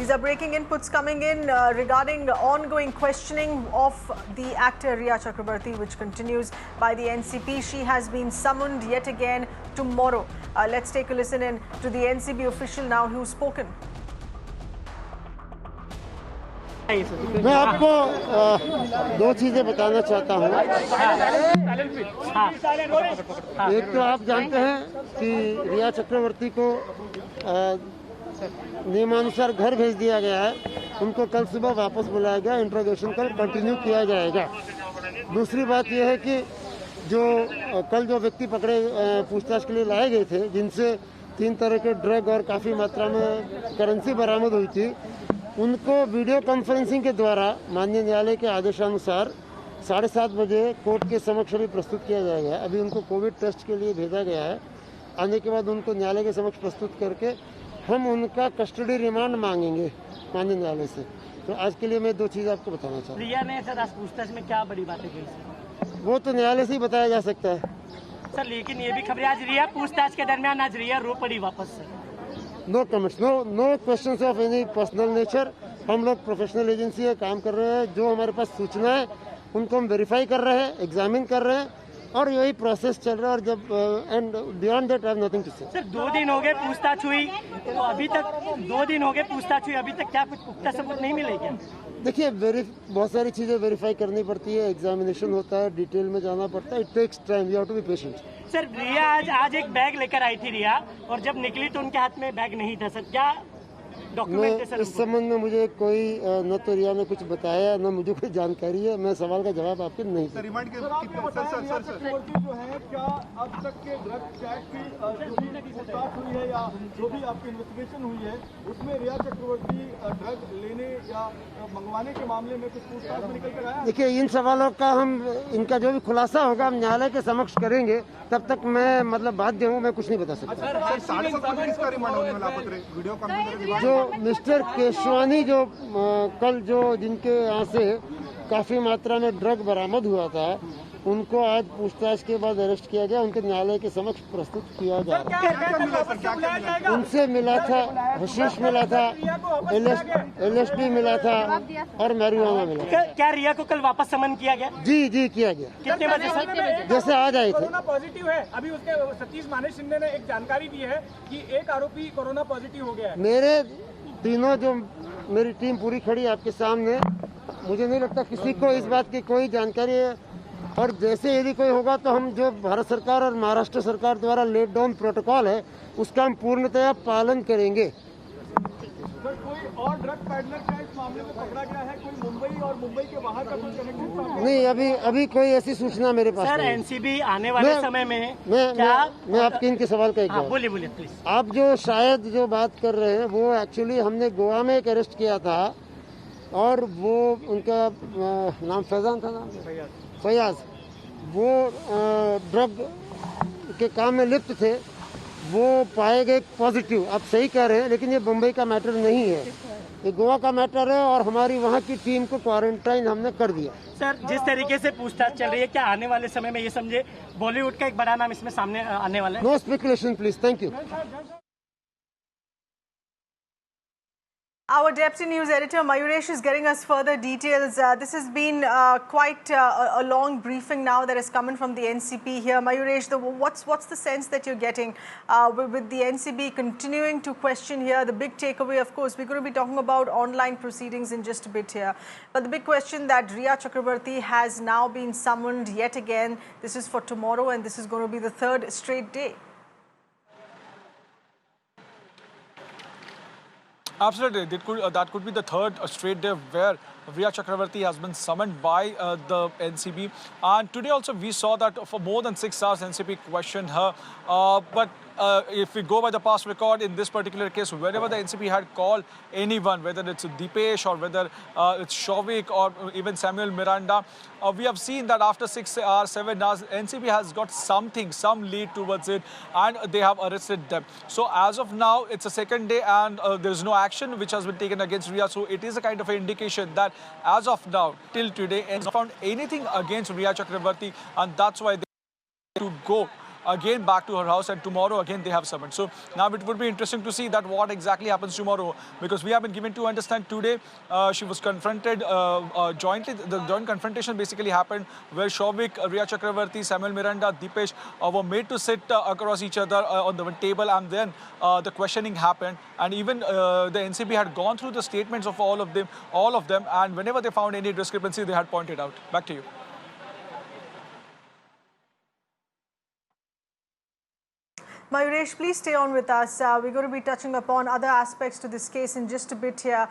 These are breaking inputs coming in regarding ongoing questioning of the actor Rhea Chakrabarti, which continues by the NCP. She has been summoned yet again tomorrow. Let's take a listen in to the NCB official now who's spoken. मैं आपको दो चीजें बताना चाहता हूँ। एक तो आप जानते हैं कि रिया चक्रवर्ती को नियमानुसार घर भेज दिया गया है। उनको कल सुबह वापस बुलाया गया, इंट्रोगेशन कल कंटिन्यू किया जाएगा। दूसरी बात यह है कि जो कल जो व्यक्ति पकड़े पूछताछ के लिए लाए गए थे, जिनसे 3 तरह के ड्रग और काफ़ी मात्रा में करेंसी बरामद हुई थी, उनको वीडियो कॉन्फ्रेंसिंग के द्वारा माननीय न्यायालय के आदेशानुसार 7:30 बजे कोर्ट के समक्ष अभी प्रस्तुत किया जाएगा। अभी उनको कोविड टेस्ट के लिए भेजा गया है। आने के बाद उनको न्यायालय के समक्ष प्रस्तुत करके हम उनका कस्टडी रिमांड मांगेंगे माननीय न्यायालय से। तो आज के लिए मैं दो चीज़ आपको बताना चाहता हूँ। रिया ने सर आज पूछताछ में क्या बड़ी बातें कही? वो तो न्यायालय से ही बताया जा सकता है सर, लेकिन ये भी खबरें आज रिया पूछताछ के दरमियान आज रिया रो पड़ी वापस से। No comments, no questions of any personal nature. हम लोग प्रोफेशनल एजेंसी है, काम कर रहे हैं। जो हमारे पास सूचना है उनको हम वेरीफाई कर रहे हैं, एग्जामिन कर रहे हैं और यही प्रोसेस चल रहा है। और जब and beyond that I have nothing to say. Sir 2 दिन हो गए पूछताछ हुई, तो अभी तक 2 दिन हो गए पूछताछ हुई, अभी तक क्या कुछ पुख्ता सबूत नहीं मिले क्या? देखिए, बहुत सारी चीज़ें वेरीफाई करनी पड़ती है, एग्जामिनेशन होता है, डिटेल में जाना पड़ता है। It takes time, you have to be patient. Sir Riya आज एक बैग लेकर आई थी रिया, और जब निकली तो उनके हाथ में बैग नहीं था। सर क्या डॉक्यूमेंट है सर? इस संबंध में मुझे कोई न तो रिया ने कुछ बताया, न मुझे कोई जानकारी है। मैं सवाल का जवाब आपके नहीं दूँ। रिमांड के चक्रवर्ती जो है, क्या अब तक के ड्रग चैट की जो भी पूछताछ हुई है या जो भी आपकी इन्वेस्टिगेशन हुई है, उसमें रिया चक्रवर्ती ड्रग लेने या मंगवाने के मामले में कुछ पूछताछ में निकल कर आया? देखिए, इन सवालों का इनका जो भी खुलासा होगा हम न्यायालय के समक्ष करेंगे। तब तक मैं बाध्य हूँ, मैं कुछ नहीं बता सकता। जो मिस्टर केशवानी जो कल जो जिनके यहाँ से काफ़ी मात्रा में ड्रग बरामद हुआ था, उनको आज पूछताछ के बाद अरेस्ट किया गया। उनको न्यायालय के समक्ष प्रस्तुत किया जा रहा है। उनसे मिला था, हशीश मिला था, LSD मिला था और मैरिजुआना मिला। क्या रिया को कल वापस समन किया गया? जी किया गया। कितने बजे सर? जैसे आज आए थे। कोरोना पॉजिटिव है। अभी उसके सतीश माने शिंदे ने एक जानकारी दी है कि एक आरोपी कोरोना पॉजिटिव हो गया है। मेरे तीनों जो मेरी टीम पूरी खड़ी है आपके सामने, मुझे नहीं लगता किसी को इस बात की कोई जानकारी है। और जैसे यदि कोई होगा तो हम जो भारत सरकार और महाराष्ट्र सरकार द्वारा लेट डाउन प्रोटोकॉल है उसका हम पूर्णतया पालन करेंगे। सर कोई और ड्रग पैडलर क्या इस मामले में पकड़ा गया है? कोई मुंबई और मुंबई के बाहर का कोई कनेक्शन? नहीं, अभी कोई ऐसी सूचना मेरे पास सर नहीं। एनसीबी आने वाले समय में मैं आपके इनके सवाल का एक जवाब। बोलिए प्लीज। आप जो शायद जो बात कर रहे हैं वो एक्चुअली हमने गोवा में एक अरेस्ट किया था, और वो उनका नाम फैजान था, नाम फयाज। वो ड्रग के काम में लिप्त थे, वो पाए गए पॉजिटिव। आप सही कह रहे हैं, लेकिन ये मुंबई का मैटर नहीं है, ये गोवा का मैटर है। और हमारी वहाँ की टीम को क्वारंटाइन हमने कर दिया। सर जिस तरीके से पूछताछ चल रही है, क्या आने वाले समय में ये समझे बॉलीवुड का एक बड़ा नाम इसमें सामने आने वाला है? No speculation please, thank you. Our deputy news editor Mayuresh is getting us further details. This has been quite a long briefing now that has come in from the NCP here. Mayuresh, what's the sense that you're getting with the NCB continuing to question here? The big takeaway, of course, we're going to be talking about online proceedings in just a bit here. But the big question that Rhea Chakrabarti has now been summoned yet again. This is for tomorrow, and this is going to be the 3rd straight day. Absolutely, that could be the 3rd straight day where Rhea Chakrabarti has been summoned by the NCB. And today also we saw that for more than 6 hours NCB questioned her. But if we go by the past record in this particular case, whenever the NCB had called anyone, whether it's Deepesh or whether it's Shovik or even Samuel Miranda, we have seen that after 6 hours, 7 hours, NCB has got some lead towards it, and they have arrested them. So as of now, it's a 2nd day, and there is no action which has been taken against Rhea. So it is a kind of an indication that as of now, till today, NCB found anything against Rhea Chakrabarti, and that's why they to go again back to her house, and tomorrow again they have summoned. So now it would be interesting to see that what exactly happens tomorrow, because we have been given to understand today she was confronted jointly. The joint confrontation basically happened where Shobik, Riya Chakravarti, Samuel Miranda, Dipesh were made to sit across each other on the table, and then the questioning happened. And even the NCB had gone through the statements of all of them, and whenever they found any discrepancy, they had pointed out. Back to you. Mayuresh, please stay on with us. We're going to be touching upon other aspects to this case in just a bit here.